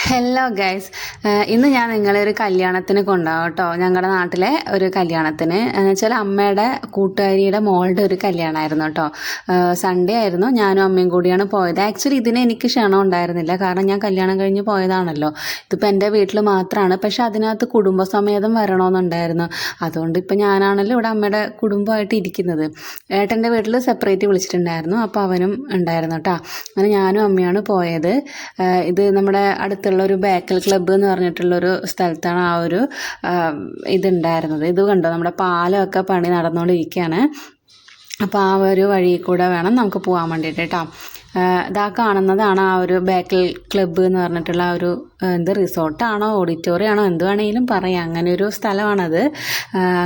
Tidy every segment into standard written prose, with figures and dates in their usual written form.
Hello guys, ഇന്ന് ഞാൻ നിങ്ങളെ ഒരു കല്യാണത്തിന് കൊണ്ടുപോകാം കേട്ടോ. ഞങ്ങളുടെ നാട്ടിലെ ഒരു കല്യാണത്തിന് വെച്ചാൽ അമ്മയുടെ കൂട്ടുകാരിയുടെ മോളുടെ ഒരു കല്യാണമായിരുന്നു കേട്ടോ. സൺഡേ ആയിരുന്നു. ഞാനും അമ്മയും കൂടിയാണ് പോയത്. ആക്ച്വലി ഇതിന് എനിക്ക് ക്ഷണം ഉണ്ടായിരുന്നില്ല, കാരണം ഞാൻ കല്യാണം കഴിഞ്ഞ് പോയതാണല്ലോ. ഇതിപ്പോൾ എൻ്റെ വീട്ടിൽ മാത്രമാണ്, പക്ഷെ അതിനകത്ത് കുടുംബസമേതം വരണമെന്നുണ്ടായിരുന്നു. അതുകൊണ്ട് ഇപ്പം ഞാനാണല്ലോ ഇവിടെ അമ്മയുടെ കുടുംബമായിട്ട് ഇരിക്കുന്നത്. ഏട്ടൻ്റെ വീട്ടിൽ സെപ്പറേറ്റ് വിളിച്ചിട്ടുണ്ടായിരുന്നു, അപ്പോൾ അവനും ഉണ്ടായിരുന്നു കേട്ടോ. അങ്ങനെ ഞാനും അമ്മയാണ് പോയത്. ഇത് നമ്മുടെ അടുത്തുള്ള ഒരു ബേക്കൽ ക്ലബ്ബ് എന്ന് പറഞ്ഞിട്ടുള്ളൊരു സ്ഥലത്താണ് ആ ഒരു ഇതുണ്ടായിരുന്നത്. ഇത് കണ്ടോ, നമ്മുടെ പാലമൊക്കെ പണി നടന്നുകൊണ്ടിരിക്കുകയാണ്. അപ്പോൾ ആ ഒരു വഴി കൂടെ വേണം നമുക്ക് പോകാൻ വേണ്ടിയിട്ട് കേട്ടോ. ഇതാ കാണുന്നതാണ് ആ ഒരു ബേക്കൽ ക്ലബ്ബ് എന്ന് പറഞ്ഞിട്ടുള്ള ആ ഒരു റിസോർട്ടാണോ ഓഡിറ്റോറിയം ആണോ എന്ത് വേണമെങ്കിലും പറയാം, അങ്ങനെ ഒരു സ്ഥലമാണത്.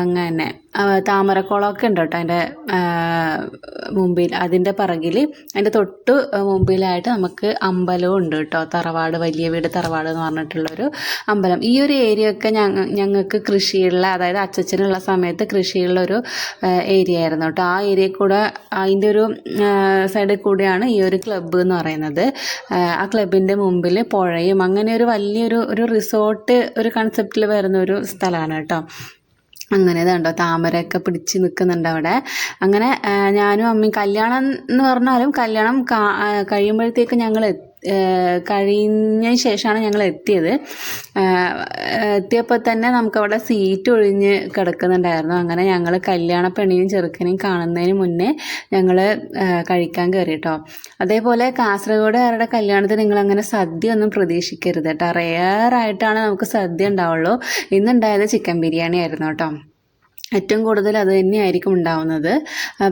അങ്ങനെ താമരക്കുളമൊക്കെ ഉണ്ട് കേട്ടോ അതിൻ്റെ മുമ്പിൽ. അതിൻ്റെ പിറകിൽ അതിൻ്റെ തൊട്ട് മുമ്പിലായിട്ട് നമുക്ക് അമ്പലവും ഉണ്ട് കേട്ടോ. തറവാട്, വലിയ വീട് തറവാട് എന്ന് പറഞ്ഞിട്ടുള്ളൊരു അമ്പലം. ഈ ഒരു ഏരിയ ഒക്കെ ഞങ്ങൾക്ക് കൃഷിയുള്ള, അതായത് അച്ചച്ചനുള്ള സമയത്ത് കൃഷിയുള്ളൊരു ഏരിയ ആയിരുന്നു കേട്ടോ. ആ ഏരിയ കൂടെ അതിൻ്റെ ഒരു സൈഡിൽ കൂടെയാണ് ഈ ഒരു ക്ലബ്ബ് എന്ന് പറയുന്നത്. ആ ക്ലബിൻ്റെ മുമ്പിൽ പുഴയും അങ്ങനെ ഒരു വലിയൊരു റിസോർട്ട് ഒരു കൺസെപ്റ്റിൽ വരുന്ന ഒരു സ്ഥലമാണ് കേട്ടോ. അങ്ങനെ ഇതുണ്ടോ, താമരയൊക്കെ പിടിച്ച് നിൽക്കുന്നുണ്ട് അവിടെ. അങ്ങനെ ഞാനും അമ്മയും കല്യാണം എന്ന് പറഞ്ഞാലും കല്യാണം കഴിയുമ്പോഴത്തേക്ക് ഞങ്ങൾ കഴിഞ്ഞ ശേഷമാണ് ഞങ്ങൾ എത്തിയത്. എത്തിയപ്പോൾ തന്നെ നമുക്കവിടെ സീറ്റ് ഒഴിഞ്ഞ് കിടക്കുന്നുണ്ടായിരുന്നു. അങ്ങനെ ഞങ്ങൾ കല്യാണ പെണ്ണിനെയും ചെറുക്കനെയും കാണുന്നതിന് മുന്നേ ഞങ്ങൾ കഴിക്കാൻ കയറി കേട്ടോ. അതേപോലെ കാസർഗോഡുകാരുടെ കല്യാണത്തിന് നിങ്ങളങ്ങനെ സദ്യ ഒന്നും പ്രതീക്ഷിക്കരുത് കേട്ടോ. റെയറായിട്ടാണ് നമുക്ക് സദ്യ ഉണ്ടാവുള്ളൂ. ഇന്നുണ്ടായത് ചിക്കൻ ബിരിയാണി ആയിരുന്നു കേട്ടോ. ഏറ്റവും കൂടുതൽ അത് തന്നെയായിരിക്കും ഉണ്ടാവുന്നത്.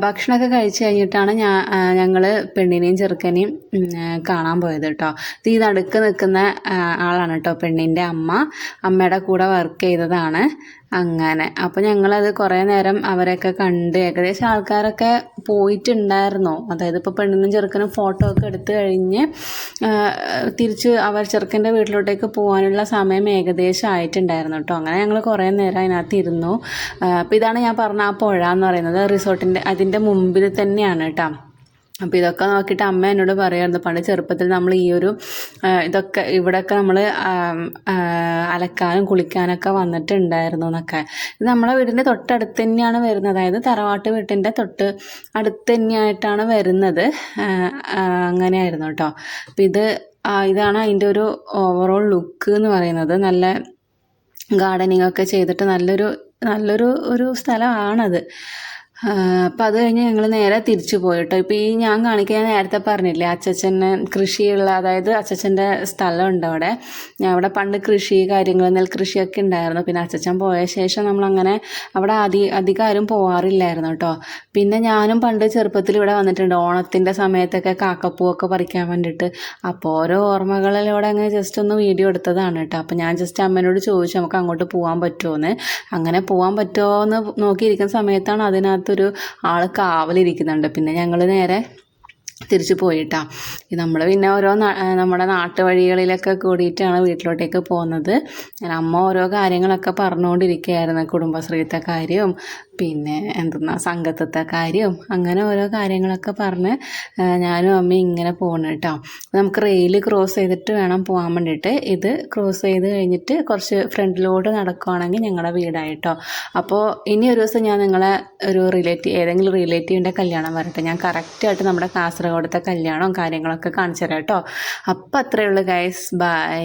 ഭക്ഷണമൊക്കെ കഴിച്ച് കഴിഞ്ഞിട്ടാണ് ഞങ്ങൾ പെണ്ണിനെയും ചെറുക്കനെയും കാണാൻ പോയത് കേട്ടോ. ഈ നടുക്ക് നിൽക്കുന്ന ആളാണ് കേട്ടോ പെണ്ണിൻ്റെ അമ്മ. അമ്മയുടെ കൂടെ വർക്ക് ചെയ്തതാണ്. അങ്ങനെ അപ്പോൾ ഞങ്ങളത് കുറേ നേരം അവരെയൊക്കെ കണ്ട് ഏകദേശം ആൾക്കാരൊക്കെ പോയിട്ടുണ്ടായിരുന്നു. അതായത് ഇപ്പോൾ പെണ്ണിനും ചെറുക്കനും ഫോട്ടോ ഒക്കെ എടുത്ത് കഴിഞ്ഞ് തിരിച്ച് അവർ ചെറുക്കൻ്റെ വീട്ടിലോട്ടേക്ക് പോകാനുള്ള സമയം ഏകദേശം ആയിട്ടുണ്ടായിരുന്നു കേട്ടോ. അങ്ങനെ ഞങ്ങൾ കുറേ നേരം അതിനകത്ത് ഇരുന്നു. അപ്പോൾ ഇതാണ് ഞാൻ പറഞ്ഞ ആ പുഴ എന്ന് പറയുന്നത്, റിസോർട്ടിൻ്റെ അതിൻ്റെ മുമ്പിൽ തന്നെയാണ് കേട്ടോ. അപ്പോൾ ഇതൊക്കെ നോക്കിയിട്ട് അമ്മ എന്നോട് പറയുമായിരുന്നു, പണ്ട് ചെറുപ്പത്തിൽ നമ്മൾ ഈ ഒരു ഇവിടെയൊക്കെ നമ്മൾ അലക്കാനും കുളിക്കാനൊക്കെ വന്നിട്ടുണ്ടായിരുന്നു എന്നൊക്കെ. ഇത് നമ്മളെ വീടിൻ്റെ തൊട്ടടുത്ത് തന്നെയാണ് വരുന്നത്, അതായത് തറവാട്ട് വീട്ടിൻ്റെ തൊട്ട് അടുത്ത് തന്നെയായിട്ടാണ് വരുന്നത്. അങ്ങനെയായിരുന്നു കേട്ടോ. അപ്പോൾ ഇതാണ് അതിൻ്റെ ഒരു ഓവറോൾ ലുക്ക് എന്ന് പറയുന്നത്. നല്ല ഗാർഡനിങ് ഒക്കെ ചെയ്തിട്ട് നല്ലൊരു സ്ഥലമാണത്. അപ്പോൾ അത് കഴിഞ്ഞ് ഞങ്ങൾ നേരെ തിരിച്ചു പോയിട്ടോ. ഇപ്പോൾ ഈ ഞാൻ നേരത്തെ പറഞ്ഞില്ലേ, അച്ചച്ചന് കൃഷിയുള്ള, അതായത് അച്ചച്ചൻ്റെ സ്ഥലമുണ്ട് അവിടെ. അവിടെ പണ്ട് കൃഷി കാര്യങ്ങൾ നെൽകൃഷിയൊക്കെ ഉണ്ടായിരുന്നു. പിന്നെ അച്ചച്ചൻ പോയ ശേഷം നമ്മളങ്ങനെ അവിടെ അധികം ആരും പോകാറില്ലായിരുന്നു കേട്ടോ. പിന്നെ ഞാനും പണ്ട് ചെറുപ്പത്തിൽ ഇവിടെ വന്നിട്ടുണ്ട്, ഓണത്തിൻ്റെ സമയത്തൊക്കെ കാക്കപ്പൂവൊക്കെ പറിക്കാൻ വേണ്ടിയിട്ട്. അപ്പോൾ ഓരോ ഓർമ്മകളിലൂടെ അങ്ങനെ ജസ്റ്റ് ഒന്ന് വീഡിയോ എടുത്തതാണ് കേട്ടോ. അപ്പോൾ ഞാൻ ജസ്റ്റ് അമ്മേനോട് ചോദിച്ചു നമുക്ക് അങ്ങോട്ട് പോകാൻ പറ്റുമോയെന്ന്. അങ്ങനെ പോകാൻ പറ്റുമോ എന്ന് നോക്കിയിരിക്കുന്ന സമയത്താണ് അതിനകത്തൊരു ആൾ കാവലിരിക്കുന്നുണ്ട്. പിന്നെ ഞങ്ങൾ നേരെ തിരിച്ചു പോയിട്ടാ. നമ്മൾ പിന്നെ നമ്മുടെ നാട്ടുവഴികളിലൊക്കെ കൂടിയിട്ടാണ് വീട്ടിലോട്ടേക്ക് പോകുന്നത്. അമ്മ ഓരോ കാര്യങ്ങളൊക്കെ പറഞ്ഞുകൊണ്ടിരിക്കുകയായിരുന്നു, കുടുംബശ്രീത്തെ കാര്യവും പിന്നെ സംഘത്തത്തെ കാര്യവും അങ്ങനെ ഓരോ കാര്യങ്ങളൊക്കെ പറഞ്ഞ് ഞാനും അമ്മയും ഇങ്ങനെ പോകണം കേട്ടോ. നമുക്ക് റെയിൽ ക്രോസ് ചെയ്തിട്ട് വേണം പോകാൻ വേണ്ടിയിട്ട്. ഇത് ക്രോസ് ചെയ്ത് കഴിഞ്ഞിട്ട് കുറച്ച് ഫ്രണ്ടിലോട്ട് നടക്കുകയാണെങ്കിൽ ഞങ്ങളുടെ വീടായിട്ടോ. അപ്പോൾ ഇനി ഒരു ദിവസം ഞാൻ നിങ്ങളെ ഏതെങ്കിലും റിലേറ്റീവിൻ്റെ കല്യാണം വരട്ടെ, ഞാൻ കറക്റ്റായിട്ട് നമ്മുടെ കാസർഗോഡത്തെ കല്യാണവും കാര്യങ്ങളൊക്കെ കാണിച്ചു തരാം കേട്ടോ. അപ്പോൾ അത്രയേ ഉള്ളൂ ഗൈസ്, ബൈ.